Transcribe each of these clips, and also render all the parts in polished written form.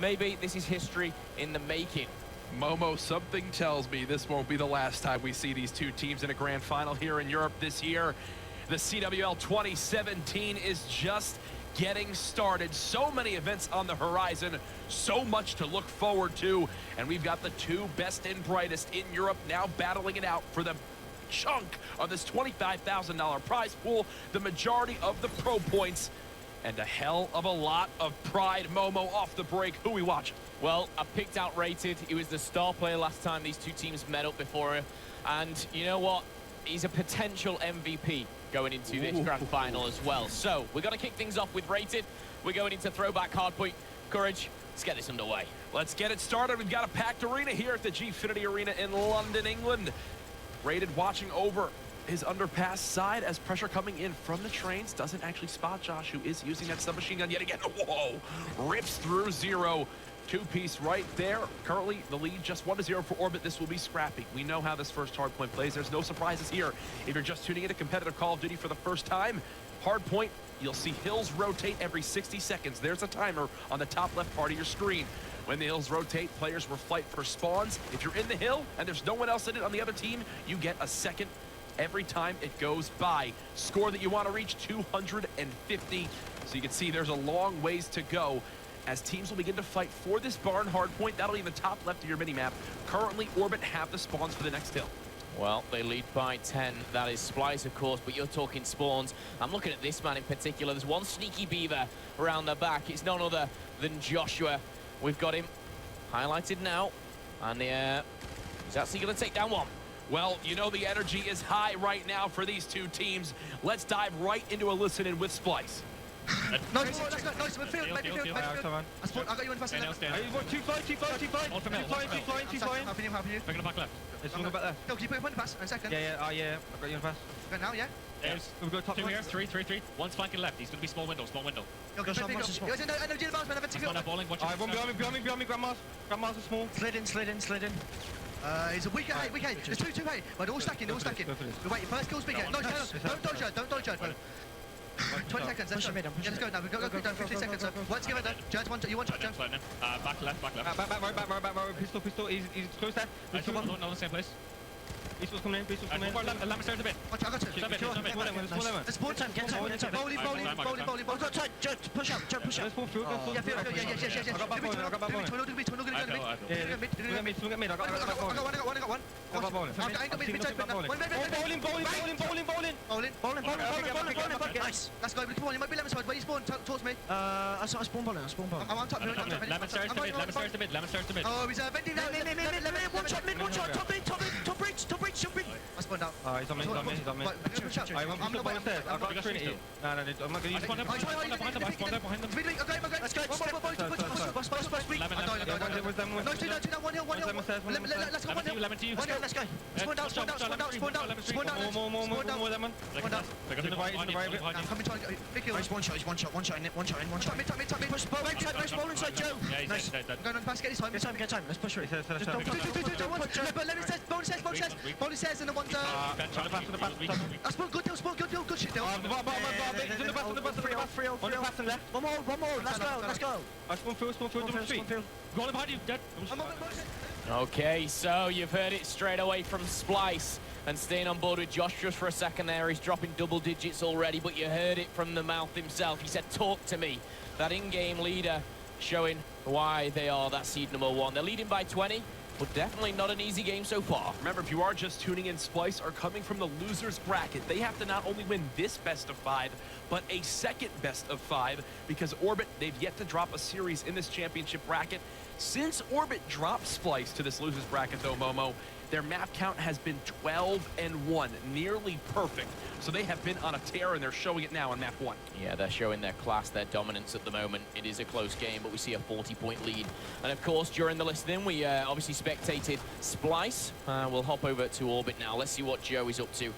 maybe this is history in the making. Momo, something tells me this won't be the last time we see these two teams in a grand final here in Europe this year. The CWL 2017 is just getting started. So many events on the horizon, so much to look forward to, and we've got the two best and brightest in Europe now battling it out for the chunk of this $25,000 prize pool, the majority of the pro points, and a hell of a lot of pride. Momo, off the break, who we watching? Well, I picked out Rated. He was the star player last time these two teams met up before him, and you know what? He's a potential MVP going into this grand final as well. So we're going to kick things off with Rated. We're going into throwback hardpoint. Courage, let's get this underway. Let's get it started. We've got a packed arena here at the Gfinity Arena in London, England. Rated watching over his underpass side as pressure coming in from the trains. Doesn't actually spot Josh, who is using that submachine gun yet again. Whoa! Rips through zero. Two-piece right there. Currently, the lead just 1-0 for Orbit. This will be scrappy. We know how this first hardpoint plays. There's no surprises here. If you're just tuning into competitive Call of Duty for the first time, hardpoint, you'll see hills rotate every 60 seconds. There's a timer on the top left part of your screen. When the hills rotate, players will fight for spawns. If you're in the hill and there's no one else in it on the other team, you get a second every time it goes by. Score that you want to reach, 250. So you can see there's a long ways to go as teams will begin to fight for this barn hardpoint. That'll be in the top left of your minimap. Currently, Orbit have the spawns for the next hill. Well, they lead by 10. That is SPLYCE, of course, but you're talking spawns. I'm looking at this man in particular. There's one sneaky beaver around the back. It's none other than Joshua. We've got him highlighted now. And he's actually going to take down one. Well, you know the energy is high right now for these two teams. Let's dive right into a listen-in with SPLYCE. Nice, midfield. I got you in fast. Two flying. Helping you. Bring it back left. There's one back there. Go, can you put him on the pass? In a second. Yeah. I got you in fast. Go now, yeah? We've got top two here, three. One's flanking left. He's going to be small window. Go, small. Energy advance, man. Not bowling. Watch one behind me, Grandma's are small. Slid in. He's a weak height. There's two height. But they're all stacking. Wait, first kill's bigger. No, don't dodge her. 20 seconds, let's go. Let's go now. We've got 15 seconds. Let's give it there. Judge, you want to jump? Back left. Back right. Pistol. He's close there. No, in the same place. Pistol's coming in. Lamb stairs a bit. Watch, I got you. Let's spawn time, get time. Bowling. I've got time. Judge, push up. Let's spawn field. Yeah. I got back bowling. Do me. I got one. I got bowling. Bowling. Nice. Let's go. Come on, you might be lemon side. Where you spawn? Talk to me. I spawn bowling. I'm on top. Lemon stairs to mid. Oh, he's vending down. One shot. Top bridge. I spawned out. He's on me. I'm not bowling stairs. I've got Trinity. No, I'm not going to use it. Behind them. Let's go. Lemon to you. Let's go. Spawn out. More lemon. They're going to right. I'm coming trying to get big kill. One shot in it. Push bowling side, Joe. Yeah, he's Nice. dead. Going on fast, get his time. Get time. Let's push it. But let me say, bowling says and the one's I spawned good deal, good shit deal. On the pass and left. One more. Let's go. I spawn field. Rolling behind you, dead. Okay, so you've heard it straight away from SPLYCE. And staying on board with Josh just for a second there. He's dropping double digits already, but you heard it from the mouth himself. He said, talk to me. That in-game leader showing why they are that seed number 1. They're leading by 20, but definitely not an easy game so far. Remember, if you are just tuning in, SPLYCE are coming from the loser's bracket. They have to not only win this best of 5, but a second best of 5, because Orbit, they've yet to drop a series in this championship bracket. Since Orbit dropped SPLYCE to this loser's bracket, though, Momo, their map count has been 12-1, nearly perfect. So they have been on a tear, and they're showing it now on map 1. Yeah, they're showing their class, their dominance at the moment. It is a close game, but we see a 40-point lead. And of course, during the listen-in, we obviously spectated SPLYCE. We'll hop over to Orbit now. Let's see what Joe is up to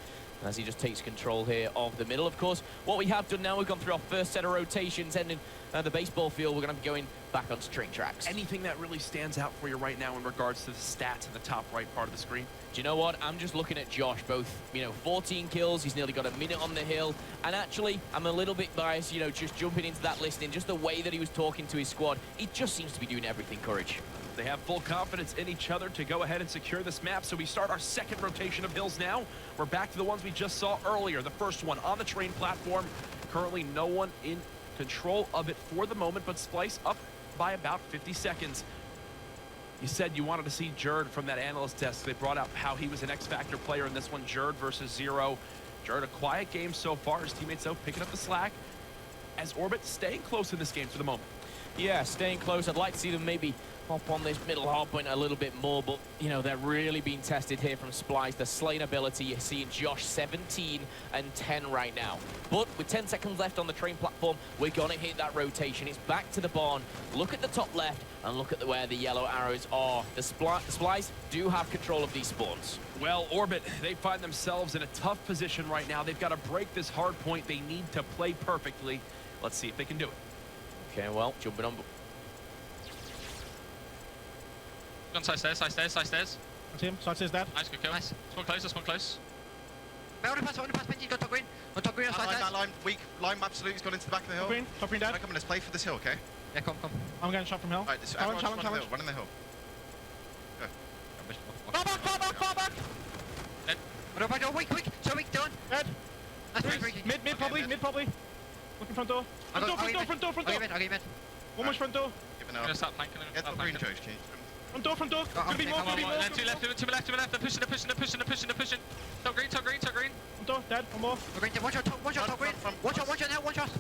as he just takes control here of the middle. Of course, what we have done now, we've gone through our first set of rotations, ending the baseball field, we're going to be going back onto train tracks. Anything that really stands out for you right now in regards to the stats in the top right part of the screen? Do you know what? I'm just looking at Josh, both, 14 kills, he's nearly got a minute on the hill, and actually, I'm a little bit biased, just jumping into that listing, just the way that he was talking to his squad, he just seems to be doing everything Courage. They have full confidence in each other to go ahead and secure this map, so we start our second rotation of hills now. We're back to the ones we just saw earlier. The first one on the train platform. Currently, no one in control of it for the moment, but SPLYCE up by about 50 seconds. You said you wanted to see Jerd from that analyst desk. They brought out how he was an X-Factor player in this one, Jerd versus Zero. Jerd, a quiet game so far. His teammates, though, picking up the slack. As Orbit staying close in this game for the moment. Yeah, staying close. I'd like to see them maybe hop on this middle hard point a little bit more, but, they're really being tested here from SPLYCE. The slaying ability, you're seeing Josh 17 and 10 right now. But with 10 seconds left on the train platform, we're going to hit that rotation. It's back to the barn. Look at the top left and look at where the yellow arrows are. The SPLYCE do have control of these spawns. Well, Orbit, they find themselves in a tough position right now. They've got to break this hard point. They need to play perfectly. Let's see if they can do it. Okay, well, jumping on. One side stairs, side stairs, side stairs. I see him. Side stairs dead. Nice, good kill. Nice. Spawn close, spawn close. On the pass, Benji, go top green. On top green, on side That stairs. line, weak. Line absolutely's gone into the back of the hill. Top green dead. Right, come on, let's play for this hill, okay? Yeah, come. I'm getting shot from hill. Right, everyone Challenge. just run in the hill. Far back. Oh, quick. So weak, done. Dead. That's free. Mid probably. Looking front door. Front door. I'll get mid. One more front door. Give it I'm now. gonna start flanking. Get the green jokes, King. Front door. Gonna be more. Two left. They're pushing. Top green. Front door, dead. One more. One shot top green. One shot now, one shot.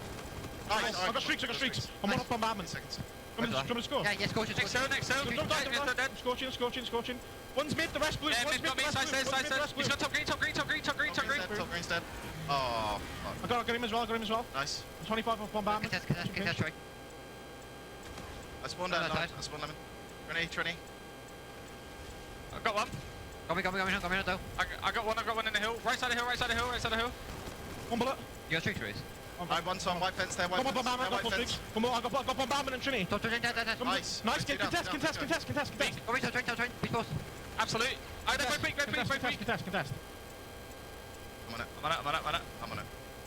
Nice. I got streaks. I'm on up bombardment. Seconds. Come on, score. Yeah, yes, coach. Next zone. Scorching. One's mid, the rest blue. Mid got me, side stairs. He's got top green. Top green's dead. Oh, fuck. I got him as well. Nice. 25 off bombardment. Contest right. I spawned down. I spawned lemon. 20. I've got one. Come in, though. I got one in the hill. Right side of hill. One bullet. You got 3 trees. I have one on white fence there. Come on, bombardment. Got 4 streaks. One more. I got bombardment and Trini. Top train, dead. Nice. Contest. Go in, top train. Be close. Absolute. Go quick. Contest. I'm on it. I'm on it.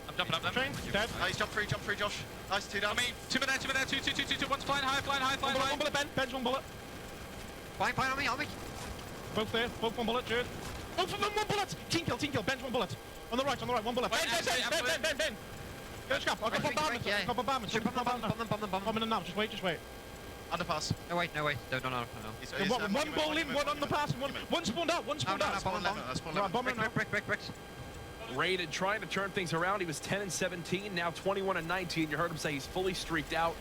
I'm jumping up then. Train, dead. Nice, jump free, Josh. Nice, 2 down. I mean, two men there. Two. One's flying high. One bullet, Ben's one bullet. Fine, on me. Both there, both one bullet, Jared. Both of them, one bullet! Team kill, Ben's one bullet. On the right, one bullet. Ben! Get a scrap, I got bombardment. Bombing them now, just wait. Underpass. No, wait. No. One ball in, one on the pass, one spawned out. Bricks. Rated trying to turn things around. He was 10 and 17, now 21 and 19. You heard him say he's fully streaked out.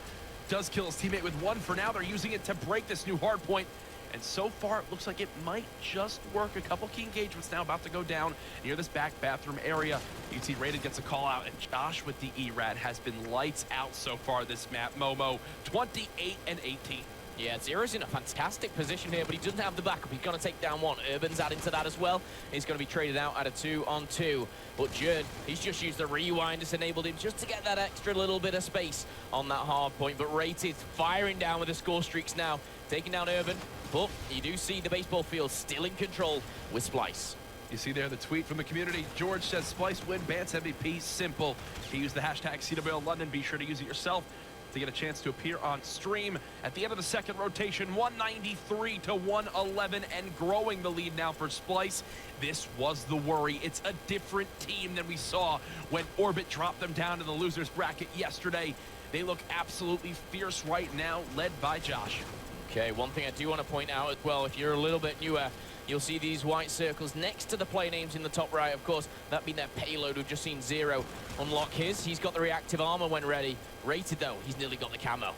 Does kill his teammate with 1 for now. They're using it to break this new hard point. And so far, it looks like it might just work. A couple key engagements now about to go down near this back bathroom area. You can see Rated gets a call out, and Josh with the ERAD has been lights out so far this map. Momo, 28 and 18. Yeah, Zero's in a fantastic position here, but he doesn't have the backup. He's going to take down one. Urban's adding to that as well. He's going to be traded out at a 2-on-2. But Jerd, he's just used the rewind. It's enabled him just to get that extra little bit of space on that hard point. But Rated firing down with the score streaks now, taking down Urban. But you do see the baseball field still in control with SPLYCE. You see there the tweet from the community. George says, SPLYCE win Bance MVP. Simple. He used the hashtag CWL London. Be sure to use it yourself to get a chance to appear on stream. At the end of the second rotation, 193 to 111 and growing the lead now for SPLYCE. This was the worry. It's a different team than we saw when Orbit dropped them down to the losers bracket yesterday. They look absolutely fierce right now, led by Josh. Okay, one thing I do want to point out as well, if you're a little bit newer, you'll see these white circles next to the play names in the top right. Of course, that being their payload. We've just seen Zero unlock his. He's got the reactive armor when ready. Rated, though, he's nearly got the camo.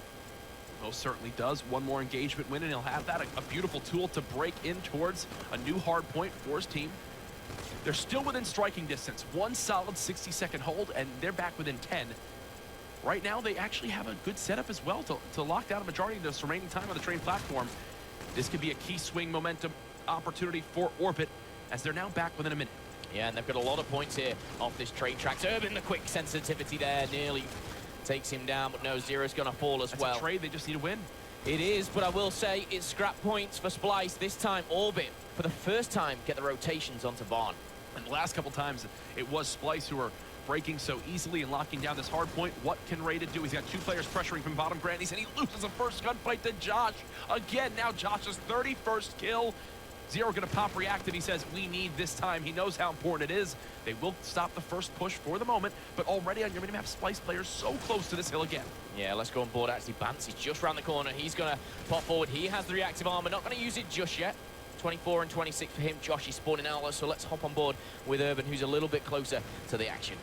Most certainly does. One more engagement win, and he'll have that. A beautiful tool to break in towards a new hard point for his team. They're still within striking distance. One solid 60-second hold, and they're back within 10. Right now, they actually have a good setup as well to lock down a majority of this remaining time on the train platform. This could be a key swing momentum opportunity for Orbit, as they're now back within a minute. Yeah, and they've got a lot of points here off this train tracks. Urban, the quick sensitivity there, nearly Takes him down, but no, Zero's going to fall as That's well. a trade, they just need a win. It is, but I will say it's scrap points for Splyce. This time, Orbit, for the first time, get the rotations onto Vaughn. And the last couple times, it was SPLYCE who were breaking so easily and locking down this hard point. What can Rated do? He's got 2 players pressuring from bottom grannies, and he loses the first gunfight to Josh. Again, now Josh's 31st kill. Zero gonna pop reactive. He says, we need this time. He knows how important it is. They will stop the first push for the moment, but already on your minimap, SPLYCE players so close to this hill again. Yeah, let's go on board. Actually, Bance is just around the corner. He's going to pop forward. He has the reactive armor. Not going to use it just yet. 24 and 26 for him. Josh is spawning out, so let's hop on board with Urban, who's a little bit closer to the action.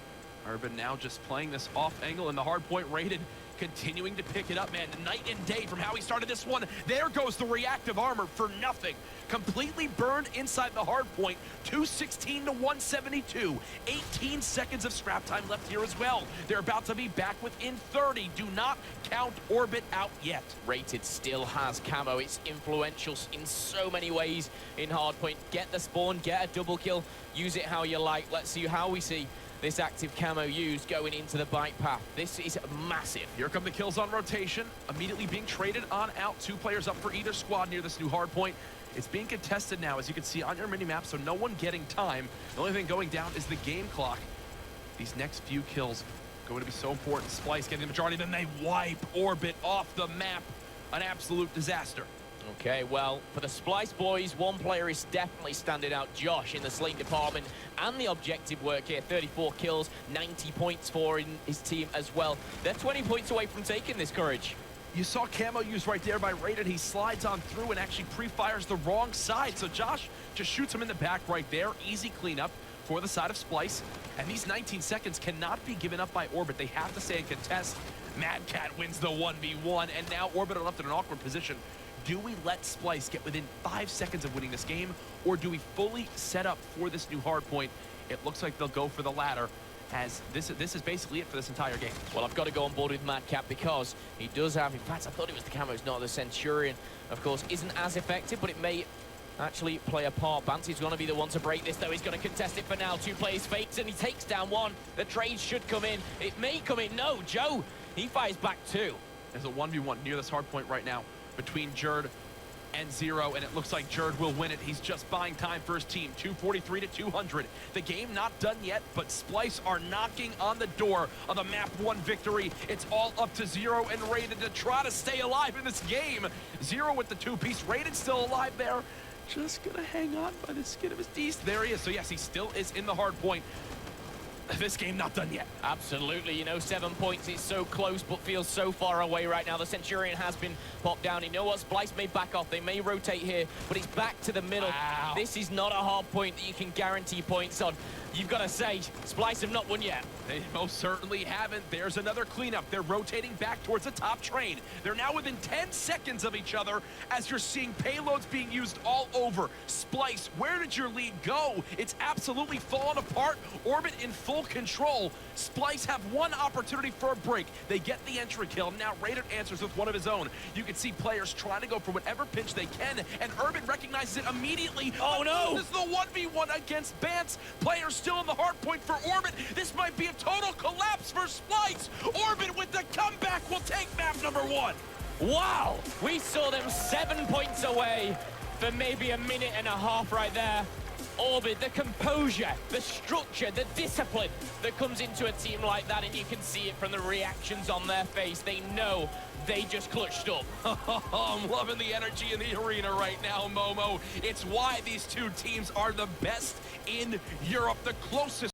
Urban now just playing this off angle, and the hard point Rated continuing to pick it up, man. Night and day from how he started this one. There goes the reactive armor for nothing. Completely burned inside the hard point. 216 to 172. 18 seconds of scrap time left here as well. They're about to be back within 30. Do not count Orbit out yet. Rated still has camo. It's influential in so many ways in hardpoint. Get the spawn, get a double kill, use it how you like. Let's see how we see this active camo used going into the bike path. This is massive. Here come the kills on rotation, immediately being traded on out. 2 players up for either squad near this new hard point. It's being contested now, as you can see on your mini-map, so no one getting time. The only thing going down is the game clock. These next few kills going to be so important. SPLYCE getting the majority, then they wipe Orbit off the map. An absolute disaster. Okay, well, for the SPLYCE boys, one player is definitely standing out. Josh in the slaying department and the objective work here. 34 kills, 90 points for his team as well. They're 20 points away from taking this, Courage. You saw camo used right there by Rated. He slides on through and actually pre-fires the wrong side. So Josh just shoots him in the back right there. Easy cleanup for the side of SPLYCE. And these 19 seconds cannot be given up by Orbit. They have to stay in contest. Mad Cat wins the 1v1, and now Orbit are left in an awkward position. Do we let SPLYCE get within 5 seconds of winning this game, or do we fully set up for this new hard point? It looks like they'll go for the latter, as this is basically it for this entire game. Well, I've got to go on board with Madcap because he does have, in fact, I thought it was the camo, it's not. The Centurion, of course, isn't as effective, but it may actually play a part. Banty's going to be the one to break this, though. He's going to contest it for now. 2 players fakes, and he takes down 1. The trade should come in. It may come in. No, Joe, he fires back 2. There's a 1v1 near this hard point right now between Jerd and Zero, and it looks like Jerd will win it. He's just buying time for his team. 243 to 200. The game not done yet, but SPLYCE are knocking on the door of a map 1 victory. It's all up to Zero and Rated to try to stay alive in this game. Zero with the 2-piece. Rated still alive there. Just gonna hang on by the skin of his teeth. There he is. So yes, he still is in the hard point. This game not done yet. Absolutely, you know, 7 points is so close but feels so far away right now. The Centurion has been popped down. You know what, SPLYCE may back off, they may rotate here, but it's back to the middle. Wow. This is not a hard point that you can guarantee points on. You've got to say, SPLYCE have not won yet. They most certainly haven't. There's another cleanup. They're rotating back towards the top train. They're now within 10 seconds of each other as you're seeing payloads being used all over. SPLYCE, where did your lead go? It's absolutely fallen apart. Orbit in full control. SPLYCE have one opportunity for a break. They get the entry kill. Now Rated answers with one of his own. You can see players trying to go for whatever pinch they can, and Urban recognizes it immediately. Oh no! This is the 1v1 against Bance. Players still in the hard point for Orbit. This might be a total collapse for SPLYCE. Orbit with the comeback will take map number 1. Wow! We saw them 7 points away for maybe a minute and a half right there. Orbit, the composure, the structure, the discipline that comes into a team like that, and you can see it from the reactions on their face. They know they just clutched up. I'm loving the energy in the arena right now, Momo. It's why these two teams are the best in Europe, the closest